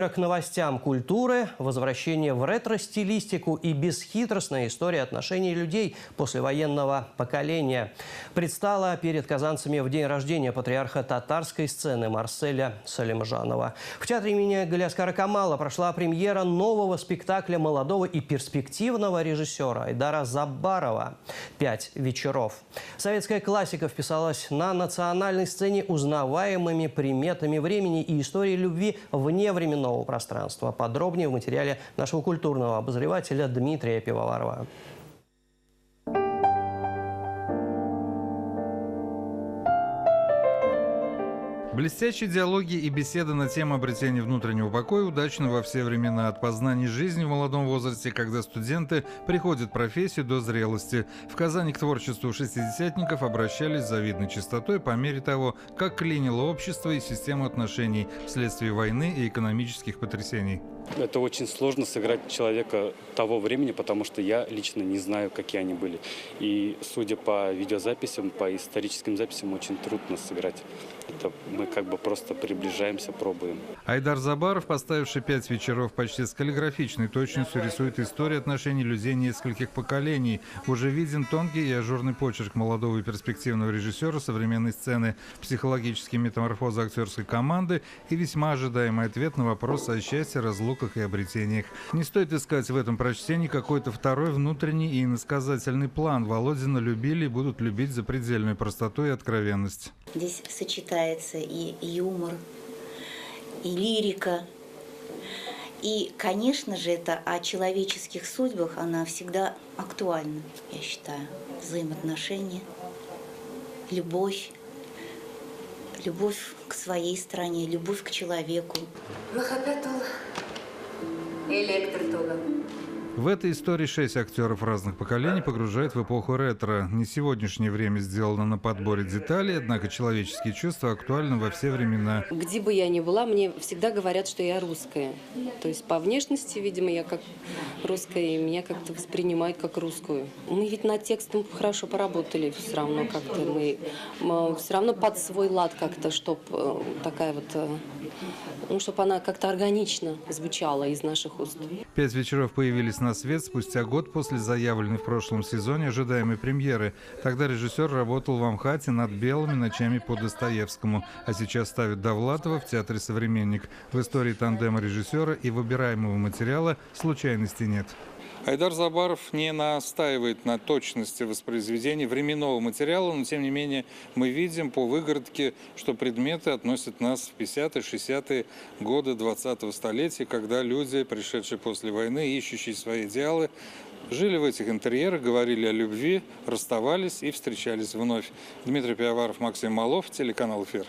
К новостям культуры, возвращение в ретро-стилистику и бесхитростная история отношений людей послевоенного поколения предстала перед казанцами в день рождения патриарха татарской сцены Марселя Салимжанова. В театре имени Галиаскара Камала прошла премьера нового спектакля молодого и перспективного режиссера Айдара Забарова «5 вечеров». Советская классика вписалась на национальной сцене узнаваемыми приметами времени и истории любви вне временного пространства. Подробнее в материале нашего культурного обозревателя Дмитрия Пивоварова. Блестящие диалоги и беседы на тему обретения внутреннего покоя удачны во все времена, от познания жизни в молодом возрасте, когда студенты приходят в профессию, до зрелости. В Казани к творчеству шестидесятников обращались с завидной частотой по мере того, как клинило общество и систему отношений вследствие войны и экономических потрясений. Это очень сложно сыграть человека того времени, потому что я лично не знаю, какие они были. И судя по видеозаписям, по историческим записям, очень трудно сыграть. Это мы как бы просто приближаемся, пробуем. Айдар Забаров, поставивший 5 вечеров, почти с каллиграфичной точностью рисует историю отношений людей нескольких поколений. Уже виден тонкий и ажурный почерк молодого и перспективного режиссера современной сцены, психологические метаморфозы актерской команды и весьма ожидаемый ответ на вопрос о счастье, разлуках и обретениях. Не стоит искать в этом прочтении какой-то второй внутренний и иносказательный план. Володина любили и будут любить за предельную простоту и откровенность. Здесь сочетается и юмор, и лирика. И, конечно же, это о человеческих судьбах, она всегда актуальна, я считаю. Взаимоотношения, любовь, любовь к своей стране, любовь к человеку. В этой истории 6 актеров разных поколений погружают в эпоху ретро. Не сегодняшнее время сделано на подборе деталей, однако человеческие чувства актуальны во все времена. Где бы я ни была, мне всегда говорят, что я русская. То есть по внешности, видимо, я как русская, и меня как-то воспринимают как русскую. Мы ведь над текстом хорошо поработали, все равно как-то мы все равно под свой лад как-то, чтобы такая вот, чтобы она как-то органично звучала из наших уст. 5 вечеров появились на свет спустя год после заявленной в прошлом сезоне ожидаемой премьеры. Тогда режиссер работал в Амхате над «Белыми ночами» по Достоевскому, а сейчас ставит Довлатова в театре «Современник». В истории тандема режиссера и выбираемого материала случайностей нет. Айдар Забаров не настаивает на точности воспроизведения временного материала, но тем не менее мы видим по выгородке, что предметы относят нас в 50-е, 60-е годы 20-го столетия, когда люди, пришедшие после войны, ищущие свои идеалы, жили в этих интерьерах, говорили о любви, расставались и встречались вновь. Дмитрий Пивоваров, Максим Малов, телеканал «Эфир».